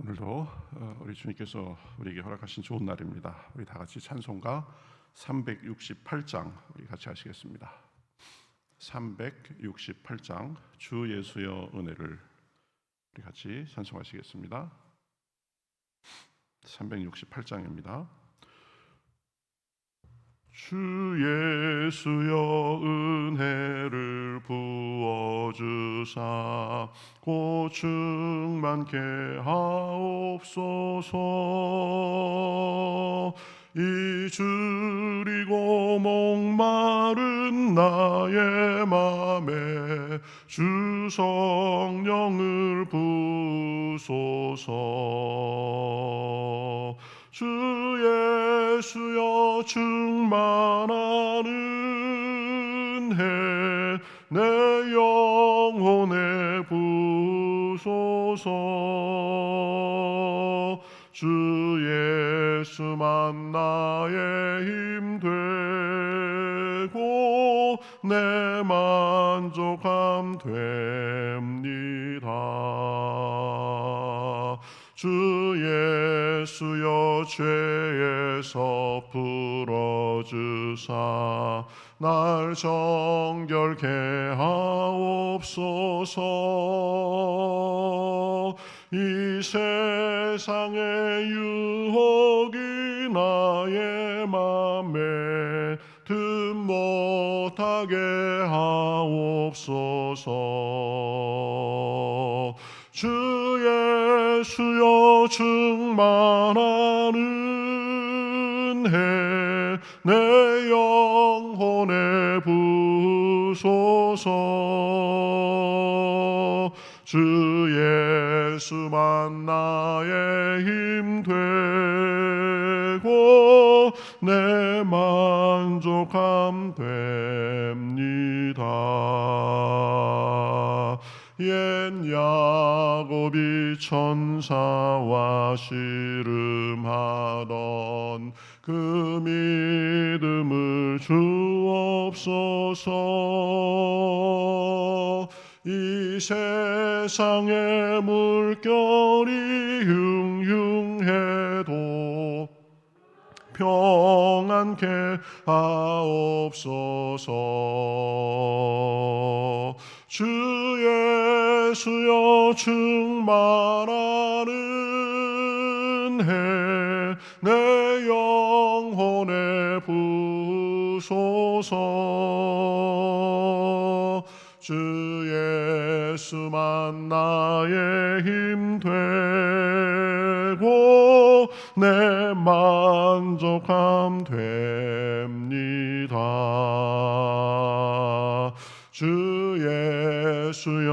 오늘도 우리 주님께서 우리에게 허락하신 좋은 날입니다. 우리 다 같이 찬송가 368장 우리 같이 하시겠습니다. 368장 주 예수여 은혜를 우리 같이 찬송하시겠습니다. 368장입니다. 주 예수여 은혜를 부어주사 곧 충만케 하옵소서. 잊으리고 목마른 나의 맘에 주 성령을 부소서. 주 예수여 충만한 은혜 내 영혼에 부소서. 주 예수만 나의 힘 되고 내 만족함 됩니다. 주 예수여 죄에서 풀어주사 날 정결케 하옵소서. 이 세상의 유혹이 나의 맘에 든 못하게 하옵소서. 주 예수여 충만한 은혜 내 영혼에 부소서. 주 예수만 나의 힘 되고 내 만족함 됩니다. 옛 야곱이 천사와 씨름하던 그 믿음을 주옵소서. 이 세상의 물결이 흉흉해도 평안케 하옵소서. 주 예수여 충만한 은혜 내 영혼에 부소서. 주 예수만 나의 힘 되고 내 만족함 됩니다. 주 예수여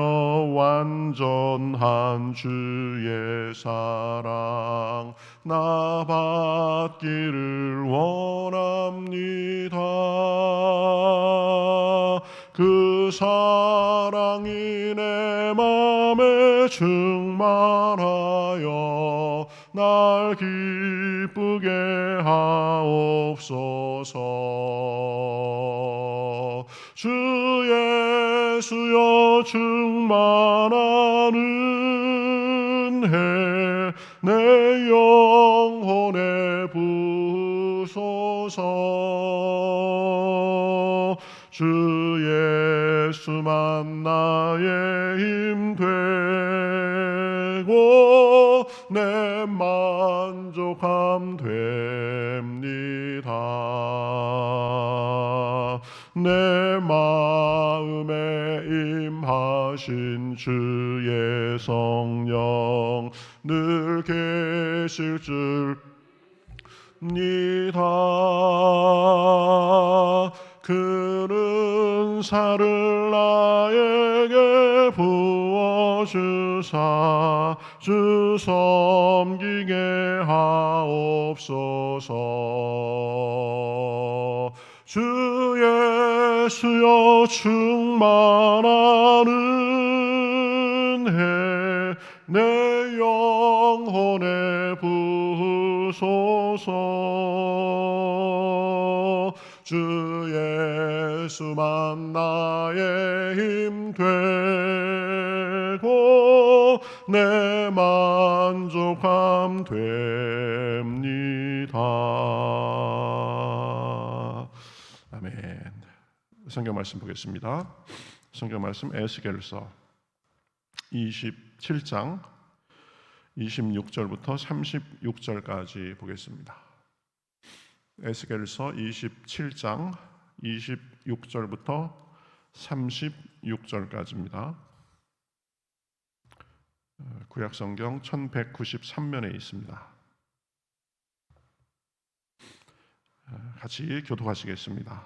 완전한 주의 사랑 나 받기를 원합니다. 그 사랑이 내 맘에 충만하여 날 기쁘게 하옵소서. 주 예수여 충만한 은혜 내 영혼에 부소서. 주 예수만 나의 힘 되고 내 만족함 됩니다. 내 마음에 임하신 주의 성령 늘 계실 줄 믿습니다. 그는 은사를 나에게 부어주사 주 섬기게 하옵소서. 주 예수여 충만한 은혜 내 영혼에 부소서. 주 예수만 나의 힘 되고 내 만족함 됩니다. 아멘. 성경 말씀 보겠습니다. 성경 말씀 에스겔서 27장 26절부터 36절까지 보겠습니다. 에스겔서 27장 26절부터 36절까지입니다. 구약성경 1193면에 있습니다. 같이 교독하시겠습니다.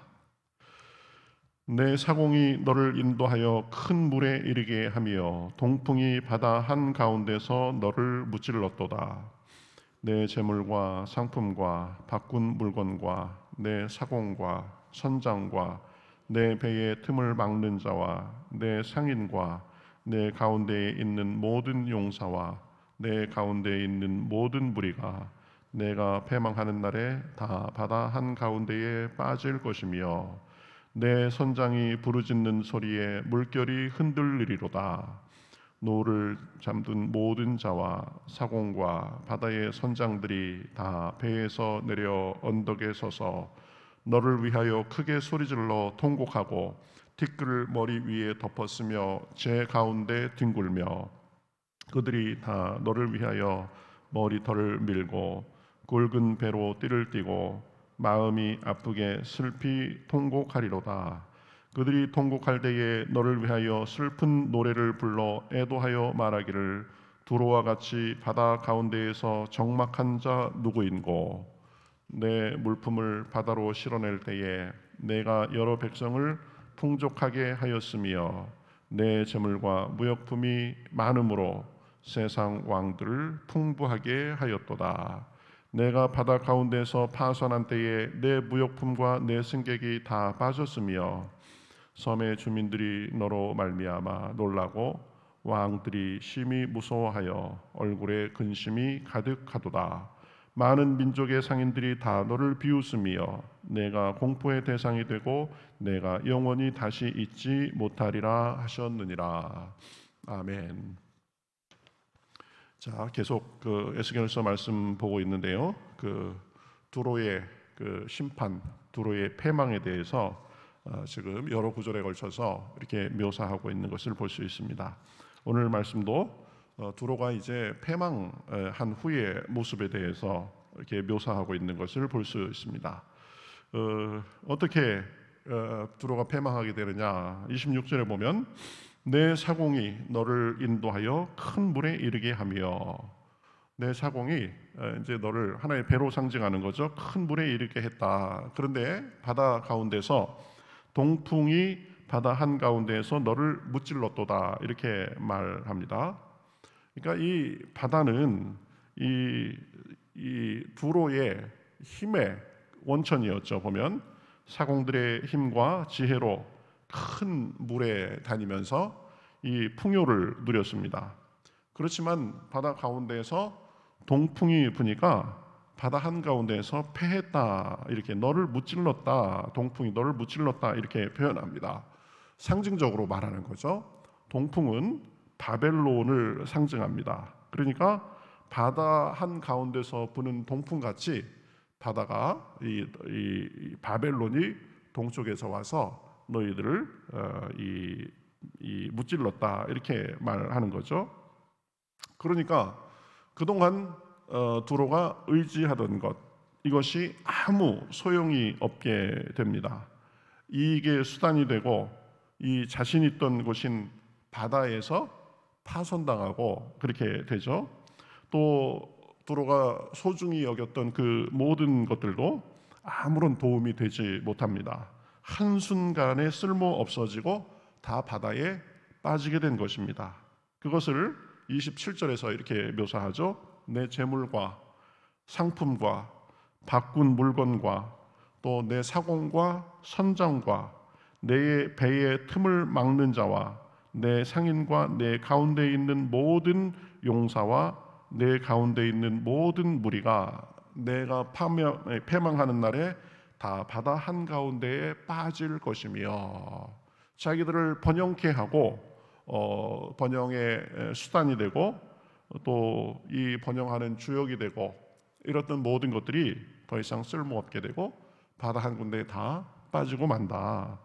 내 사공이 너를 인도하여 큰 물에 이르게 하며 동풍이 바다 한가운데서 너를 무찔렀도다. 내 재물과 상품과 바꾼 물건과 내 사공과 선장과 내 배의 틈을 막는 자와 내 상인과 내 가운데에 있는 모든 용사와 내 가운데에 있는 모든 무리가 내가 패망하는 날에 다 바다 한가운데에 빠질 것이며 내 선장이 부르짖는 소리에 물결이 흔들리리로다. 노를 잠든 모든 자와 사공과 바다의 선장들이 다 배에서 내려 언덕에 서서 너를 위하여 크게 소리질러 통곡하고 티끌을 머리 위에 덮었으며 제 가운데 뒹굴며 그들이 다 너를 위하여 머리털을 밀고 굵은 배로 띠를 띠고 마음이 아프게 슬피 통곡하리로다. 그들이 통곡할 때에 너를 위하여 슬픈 노래를 불러 애도하여 말하기를 두로와 같이 바다 가운데에서 적막한 자 누구인고 내 물품을 바다로 실어낼 때에 내가 여러 백성을 풍족하게 하였으며 내 재물과 무역품이 많음으로 세상 왕들을 풍부하게 하였도다. 내가 바다 가운데서 파선한 때에 내 무역품과 내 승객이 다 빠졌으며 섬의 주민들이 너로 말미암아 놀라고 왕들이 심히 무서워하여 얼굴에 근심이 가득하도다. 많은 민족의 상인들이 다 너를 비웃으며 내가 공포의 대상이 되고 내가 영원히 다시 잊지 못하리라 하셨느니라. 아멘. 자, 계속 그 에스겔서 말씀 보고 있는데요. 그 두로의 그 심판, 두로의 패망에 대해서 지금 여러 구절에 걸쳐서 이렇게 묘사하고 있는 것을 볼 수 있습니다. 오늘 말씀도 두로가 이제 패망한 후의 모습에 대해서 이렇게 묘사하고 있는 것을 볼 수 있습니다. 어떻게 두로가 패망하게 되느냐? 26절에 보면 내 사공이 너를 인도하여 큰 물에 이르게 하며, 내 사공이 이제 너를 하나의 배로 상징하는 거죠. 큰 물에 이르게 했다. 그런데 바다 가운데서 동풍이 바다 한가운데에서 너를 무찔렀도다 이렇게 말합니다. 그러니까 이 바다는 이 두로의 힘의 원천이었죠. 보면 사공들의 힘과 지혜로 큰 물에 다니면서 이 풍요를 누렸습니다. 그렇지만 바다 가운데에서 동풍이 부니까 바다 한가운데에서 패했다, 이렇게 너를 무찔렀다, 동풍이 너를 무찔렀다 이렇게 표현합니다. 상징적으로 말하는 거죠. 동풍은 바벨론을 상징합니다. 그러니까 바다 한가운데서 부는 동풍같이 바다가 이 바벨론이 동쪽에서 와서 너희들을 무찔렀다 이렇게 말하는 거죠. 그러니까 그동안 두로가 의지하던 것, 이것이 아무 소용이 없게 됩니다. 이익의 수단이 되고 이 자신 있던 곳인 바다에서 파손당하고 그렇게 되죠. 또 두로가 소중히 여겼던 그 모든 것들도 아무런 도움이 되지 못합니다. 한순간에 쓸모 없어지고 다 바다에 빠지게 된 것입니다. 그것을 27절에서 이렇게 묘사하죠. 내 재물과 상품과 바꾼 물건과 또 내 사공과 선장과 내 배의 틈을 막는 자와 내 상인과 내 가운데 있는 모든 용사와 내 가운데 있는 모든 무리가 내가 패망하는 날에 다 바다 한가운데에 빠질 것이며, 자기들을 번영케 하고 번영의 수단이 되고 또 이 번영하는 주역이 되고 이랬던 모든 것들이 더 이상 쓸모없게 되고 바다 한 군데에 다 빠지고 만다.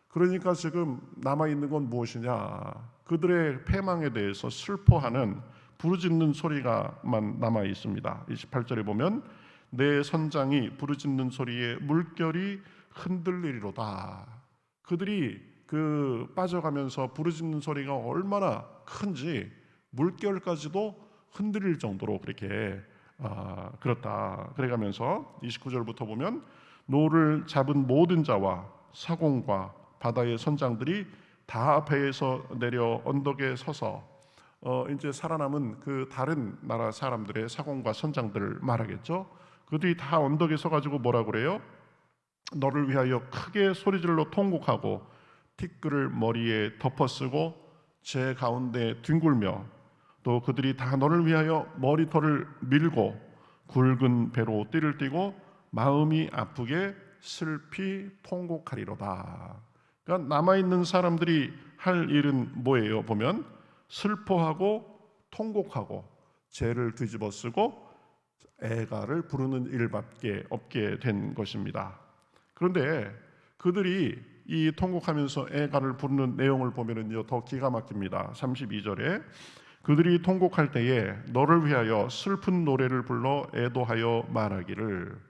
그러니까 지금 남아있는 건 무엇이냐? 그들의 패망에 대해서 슬퍼하는 부르짖는 소리가만 남아 있습니다. 28절에 보면 내 선장이 부르짖는 소리에 물결이 흔들리리로다. 그들이 그 빠져가면서 부르짖는 소리가 얼마나 큰지 물결까지도 흔들릴 정도로 그렇게 그렇다. 그래가면서 29절부터 보면 노를 잡은 모든 자와 사공과 바다의 선장들이 다 배에서 내려 언덕에 서서 이제 살아남은 그 다른 나라 사람들의 사공과 선장들을 말하겠죠. 그들이 다 언덕에 서가지고 뭐라 그래요? 너를 위하여 크게 소리질러 통곡하고 티끌을 머리에 덮어쓰고 제 가운데 뒹굴며 또 그들이 다 너를 위하여 머리털을 밀고 굵은 배로 띠를 띠고 마음이 아프게 슬피 통곡하리로다. 그러니까 남아있는 사람들이 할 일은 뭐예요? 보면 슬퍼하고 통곡하고 죄를 뒤집어 쓰고 애가를 부르는 일밖에 없게 된 것입니다. 그런데 그들이 이 통곡하면서 애가를 부르는 내용을 보면은요 더 기가 막힙니다. 32절에 그들이 통곡할 때에 너를 위하여 슬픈 노래를 불러 애도하여 말하기를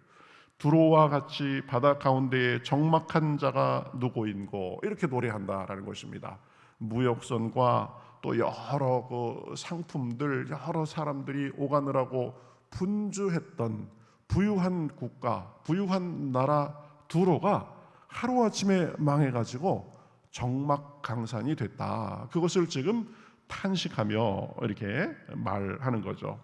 두로와 같이 바다 가운데에 적막한 자가 누구인고 이렇게 노래한다라는 것입니다. 무역선과 또 여러 그 상품들 여러 사람들이 오가느라고 분주했던 부유한 국가 부유한 나라 두로가 하루아침에 망해가지고 적막강산이 됐다. 그것을 지금 탄식하며 이렇게 말하는 거죠.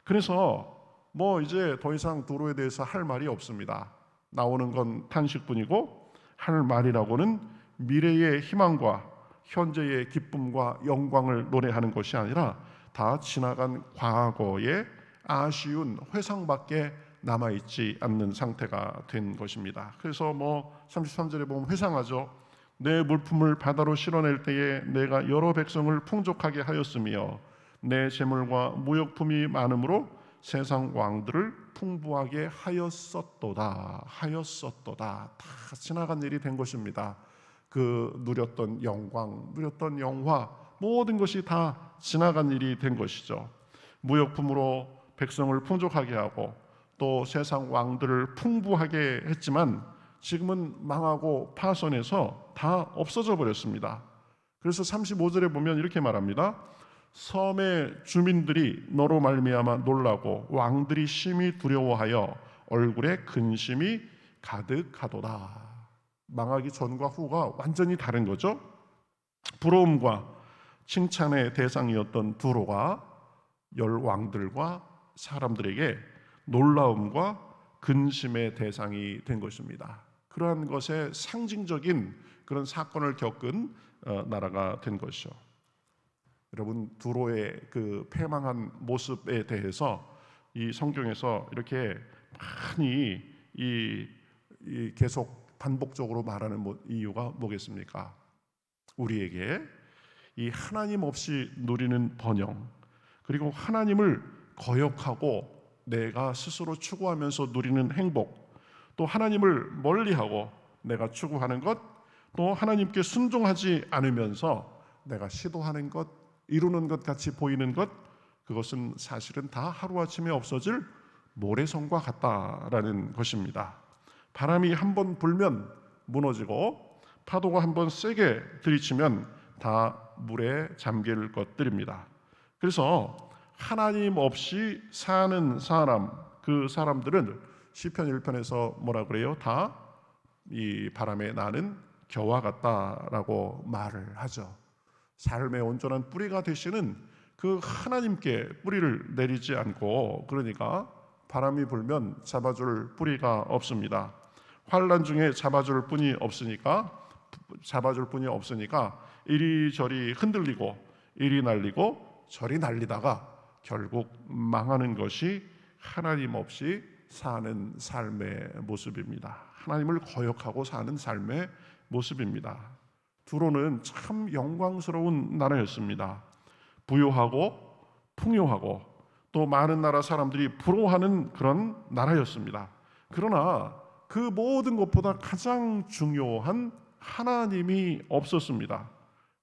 그래서 뭐 이제 더 이상 두로에 대해서 할 말이 없습니다. 나오는 건 탄식뿐이고 할 말이라고는 미래의 희망과 현재의 기쁨과 영광을 노래하는 것이 아니라 다 지나간 과거의 아쉬운 회상밖에 남아있지 않는 상태가 된 것입니다. 그래서 뭐 33절에 보면 회상하죠. 내 물품을 바다로 실어낼 때에 내가 여러 백성을 풍족하게 하였으며 내 재물과 무역품이 많으므로 세상 왕들을 풍부하게 하였었도다. 다 지나간 일이 된 것입니다. 그 누렸던 영광, 누렸던 영화 모든 것이 다 지나간 일이 된 것이죠. 무역품으로 백성을 풍족하게 하고 또 세상 왕들을 풍부하게 했지만 지금은 망하고 파손해서 다 없어져 버렸습니다. 그래서 35절에 보면 이렇게 말합니다. 섬의 주민들이 너로 말미암아 놀라고 왕들이 심히 두려워하여 얼굴에 근심이 가득하도다. 망하기 전과 후가 완전히 다른 거죠. 부러움과 칭찬의 대상이었던 두로가 열 왕들과 사람들에게 놀라움과 근심의 대상이 된 것입니다. 그러한 것의 상징적인 그런 사건을 겪은 나라가 된 것이죠. 여러분 두로의 그 패망한 모습에 대해서 이 성경에서 이렇게 많이 계속 반복적으로 말하는 이유가 뭐겠습니까? 우리에게 이 하나님 없이 누리는 번영 그리고 하나님을 거역하고 내가 스스로 추구하면서 누리는 행복 또 하나님을 멀리하고 내가 추구하는 것 또 하나님께 순종하지 않으면서 내가 시도하는 것 이루는 것 같이 보이는 것 그것은 사실은 다 하루아침에 없어질 모래성과 같다라는 것입니다. 바람이 한번 불면 무너지고 파도가 한번 세게 들이치면 다 물에 잠길 것들입니다. 그래서 하나님 없이 사는 사람 그 사람들은 시편 1편에서 뭐라 그래요? 다 이 바람에 나는 겨와 같다라고 말을 하죠. 삶의 온전한 뿌리가 되시는 그 하나님께 뿌리를 내리지 않고 그러니까 바람이 불면 잡아줄 뿌리가 없습니다. 환난 중에 잡아줄 분이 없으니까 이리저리 흔들리고 이리 날리고 저리 날리다가 결국 망하는 것이 하나님 없이 사는 삶의 모습입니다. 하나님을 거역하고 사는 삶의 모습입니다. 두로는 참 영광스러운 나라였습니다. 부유하고 풍요하고 또 많은 나라 사람들이 부러워하는 그런 나라였습니다. 그러나 그 모든 것보다 가장 중요한 하나님이 없었습니다.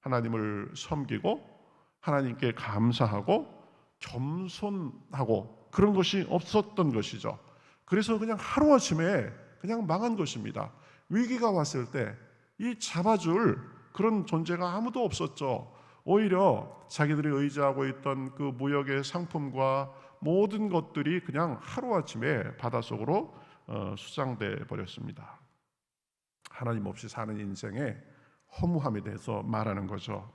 하나님을 섬기고 하나님께 감사하고 겸손하고 그런 것이 없었던 것이죠. 그래서 그냥 하루아침에 그냥 망한 것입니다. 위기가 왔을 때 이 잡아줄 그런 존재가 아무도 없었죠. 오히려 자기들이 의지하고 있던 그 무역의 상품과 모든 것들이 그냥 하루아침에 바닷속으로 수장돼 버렸습니다. 하나님 없이 사는 인생의 허무함에 대해서 말하는 거죠.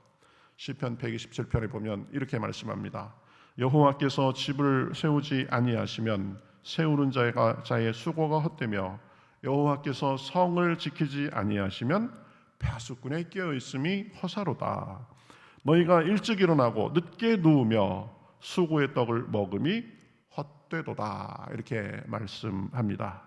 시편 127편에 보면 이렇게 말씀합니다. 여호와께서 집을 세우지 아니하시면 세우는 자의 수고가 헛되며 여호와께서 성을 지키지 아니하시면 파수꾼의 깨어 있음이 허사로다. 너희가 일찍 일어나고 늦게 누우며 수고의 떡을 먹음이 헛되도다. 이렇게 말씀합니다.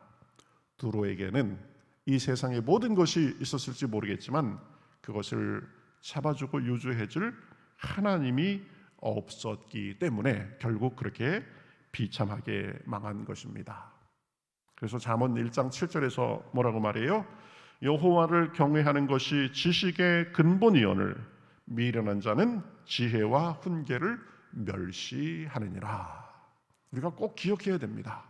두로에게는 이 세상의 모든 것이 있었을지 모르겠지만 그것을 잡아주고 유주해줄 하나님이 없었기 때문에 결국 그렇게 비참하게 망한 것입니다. 그래서 잠언 1장 7절에서 뭐라고 말해요? 여호와를 경외하는 것이 지식의 근본이오늘 미련한 자는 지혜와 훈계를 멸시하느니라. 우리가 꼭 기억해야 됩니다.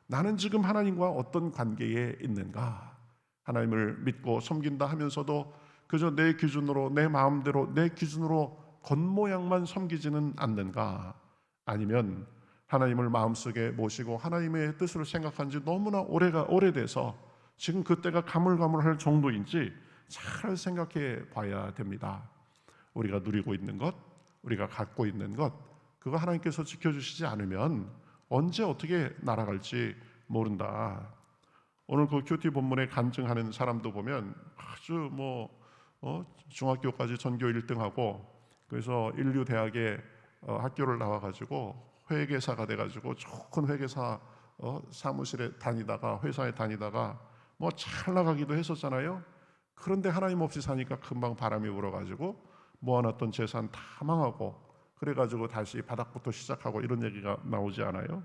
나는 지금 하나님과 어떤 관계에 있는가? 하나님을 믿고 섬긴다 하면서도 그저 내 기준으로, 내 마음대로, 내 기준으로 겉모양만 섬기지는 않는가? 아니면 하나님을 마음속에 모시고 하나님의 뜻을 생각한 지 너무나 오래돼서 지금 그때가 가물가물할 정도인지 잘 생각해 봐야 됩니다. 우리가 누리고 있는 것, 우리가 갖고 있는 것, 그거 하나님께서 지켜주시지 않으면 언제 어떻게 날아갈지 모른다. 오늘 그 큐티 본문에 간증하는 사람도 보면 아주 중학교까지 전교 1등하고 그래서 인류 대학에 학교를 나와가지고 회계사가 돼가지고 좋은 회계사 사무실에 다니다가 회사에 다니다가 잘 나가기도 했었잖아요. 그런데 하나님 없이 사니까 금방 바람이 불어가지고 모아놨던 재산 다 망하고 그래가지고 다시 바닥부터 시작하고 이런 얘기가 나오지 않아요?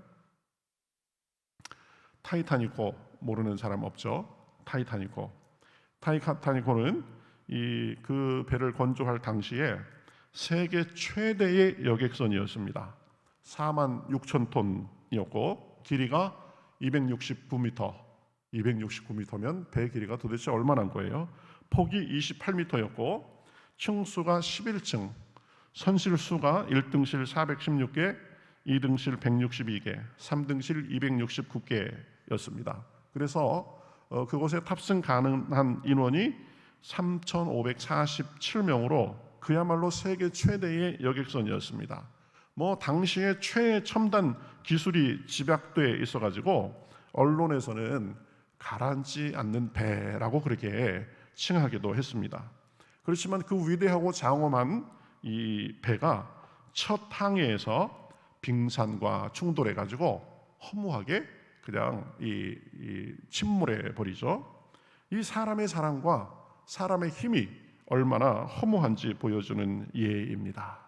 타이타니코 모르는 사람 없죠? 타이타니코는 그 배를 건조할 당시에 세계 최대의 여객선이었습니다. 4만 6천 톤이었고 길이가 269m. 269m면 배 길이가 도대체 얼마나 거예요? 폭이 28m였고 층수가 11층, 선실수가 1등실 416개, 2등실 162개, 3등실 269개였습니다. 그래서 그곳에 탑승 가능한 인원이 3,547명으로 그야말로 세계 최대의 여객선이었습니다. 당시에 최첨단 기술이 집약돼 있어가지고 언론에서는 가라앉지 않는 배라고 그렇게 칭하기도 했습니다. 그렇지만 그 위대하고 장엄한 이 배가 첫 항해에서 빙산과 충돌해가지고 허무하게 그냥 침몰해 버리죠. 이 사람의 사랑과 사람의 힘이 얼마나 허무한지 보여주는 예입니다.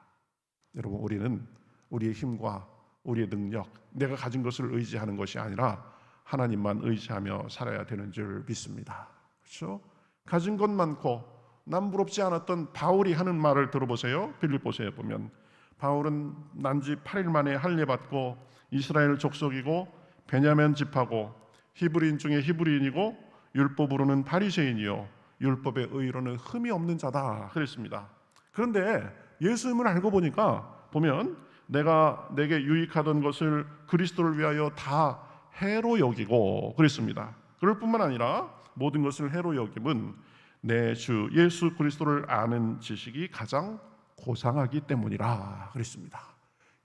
여러분, 우리는 우리의 힘과 우리의 능력, 내가 가진 것을 의지하는 것이 아니라 하나님만 의지하며 살아야 되는 줄 믿습니다. 그렇죠? 가진 것 많고 남 부럽지 않았던 바울이 하는 말을 들어보세요. 빌립보서에 보면 바울은 난지 8일 만에 할례받고 이스라엘 족속이고 베냐민 집하고 히브리인 중에 히브리인이고 율법으로는 바리새인이요 율법의 의로는 흠이 없는 자다 그랬습니다. 그런데 예수님을 알고 보면 내게 유익하던 것을 그리스도를 위하여 다 해로 여기고 그랬습니다. 그럴 뿐만 아니라 모든 것을 해로 여김은 내 주 예수 그리스도를 아는 지식이 가장 고상하기 때문이라 그랬습니다.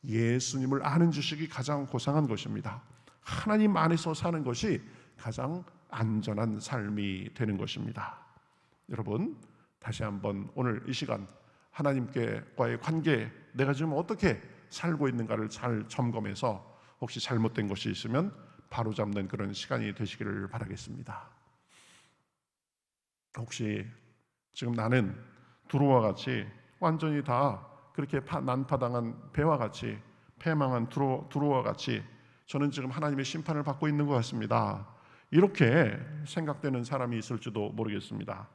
예수님을 아는 지식이 가장 고상한 것입니다. 하나님 안에서 사는 것이 가장 안전한 삶이 되는 것입니다. 여러분, 다시 한번 오늘 이 시간 하나님께과의 관계, 내가 지금 어떻게 살고 있는가를 잘 점검해서 혹시 잘못된 것이 있으면 바로잡는 그런 시간이 되시기를 바라겠습니다. 혹시 지금 나는 두로와 같이 완전히 다 그렇게 난파당한 배와 같이 패망한 두로와 같이 저는 지금 하나님의 심판을 받고 있는 것 같습니다. 이렇게 생각되는 사람이 있을지도 모르겠습니다.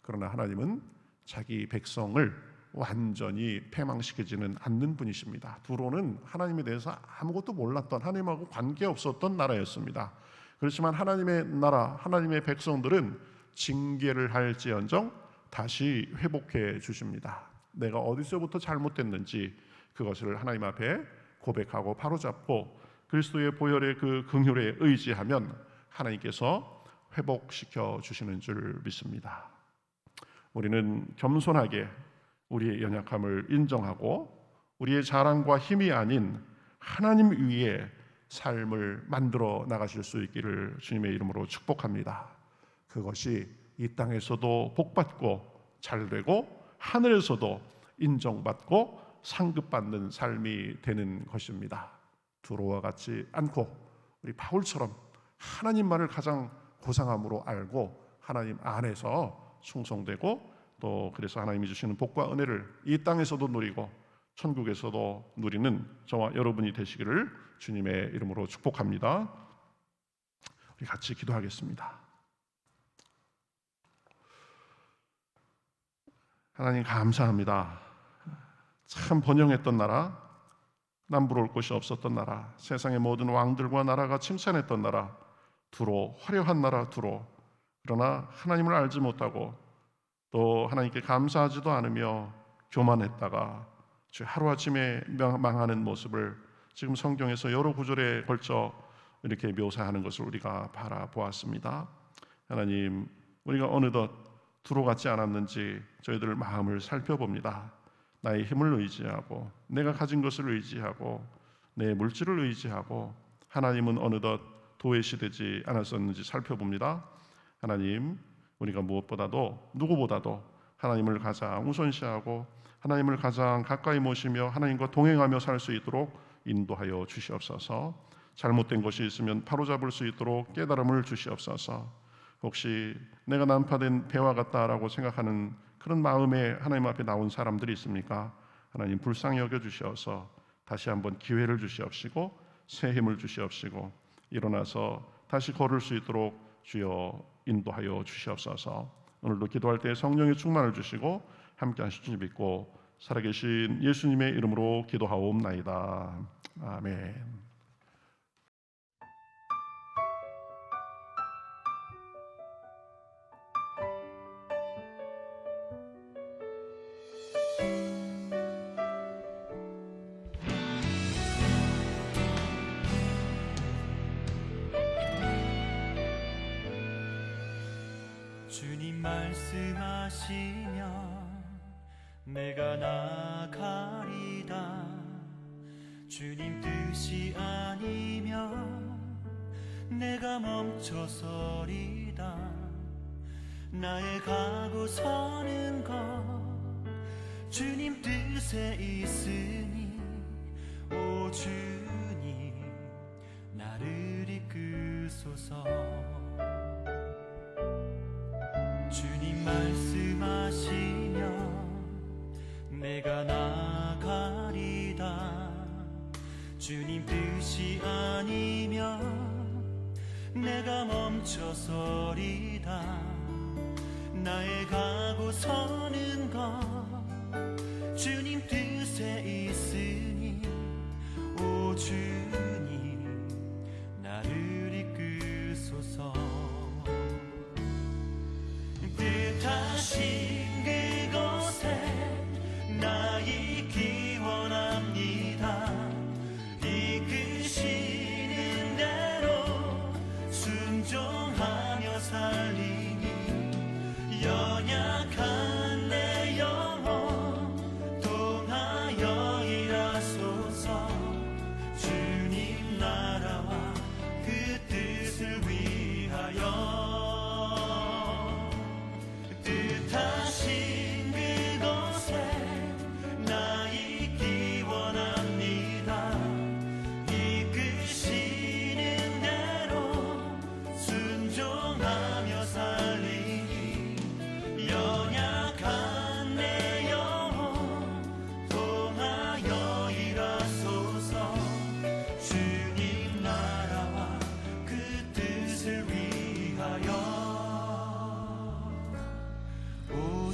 그러나 하나님은 자기 백성을 완전히 패망시키지는 않는 분이십니다. 두로는 하나님에 대해서 아무것도 몰랐던, 하나님하고 관계없었던 나라였습니다. 그렇지만 하나님의 나라, 하나님의 백성들은 징계를 할지언정 다시 회복해 주십니다. 내가 어디서부터 잘못됐는지 그것을 하나님 앞에 고백하고 바로잡고 그리스도의 보혈의 그 긍휼에 의지하면 하나님께서 회복시켜 주시는 줄 믿습니다. 우리는 겸손하게 우리의 연약함을 인정하고 우리의 자랑과 힘이 아닌 하나님 위에 삶을 만들어 나가실 수 있기를 주님의 이름으로 축복합니다. 그것이 이 땅에서도 복받고 잘되고 하늘에서도 인정받고 상급받는 삶이 되는 것입니다. 두로와 같지 않고 우리 바울처럼 하나님만을 가장 고상함으로 알고 하나님 안에서 충성되고 또 그래서 하나님이 주시는 복과 은혜를 이 땅에서도 누리고 천국에서도 누리는 저와 여러분이 되시기를 주님의 이름으로 축복합니다. 우리 같이 기도하겠습니다. 하나님 감사합니다. 참 번영했던 나라, 남부러울 곳이 없었던 나라, 세상의 모든 왕들과 나라가 칭찬했던 나라, 두로, 화려한 나라 두로. 그러나 하나님을 알지 못하고 또 하나님께 감사하지도 않으며 교만했다가 하루아침에 망하는 모습을 지금 성경에서 여러 구절에 걸쳐 이렇게 묘사하는 것을 우리가 바라보았습니다. 하나님, 우리가 어느덧 두로 같지 않았는지 저희들 마음을 살펴봅니다. 나의 힘을 의지하고 내가 가진 것을 의지하고 내 물질을 의지하고 하나님은 어느덧 도외시되지 않았었는지 살펴봅니다. 하나님, 우리가 무엇보다도 누구보다도 하나님을 가장 우선시하고 하나님을 가장 가까이 모시며 하나님과 동행하며 살 수 있도록 인도하여 주시옵소서. 잘못된 것이 있으면 바로잡을 수 있도록 깨달음을 주시옵소서. 혹시 내가 난파된 배와 같다라고 생각하는 그런 마음에 하나님 앞에 나온 사람들이 있습니까? 하나님 불쌍히 여겨 주시어서 다시 한번 기회를 주시옵시고 새 힘을 주시옵시고 일어나서 다시 걸을 수 있도록 주여 인도하여 주시옵소서. 오늘도 기도할 때 성령의 충만을 주시고 함께 하실 줄 믿고 살아계신 예수님의 이름으로 기도하옵나이다. 아멘. 주님 말씀하시면 내가 나가리다. 주님 뜻이 아니면 내가 멈춰서리다. 나의 가고 서는 것 주님 뜻에 있으니 오 주님 나를 이끄소서. 주님 말씀하시면 내가 나가리다. 주님 뜻이 아니면 내가 멈춰서리다. 나의 가고 서는 것 주님 뜻에 있으니 오 주님 나를 이끄소서. 뜻하신 그곳에 나 있기 원합니다. 이끄시는 대로 순종하며 살리니 연약한 내 영혼 통하여 일하소서. 주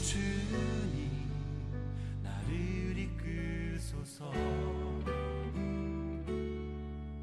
주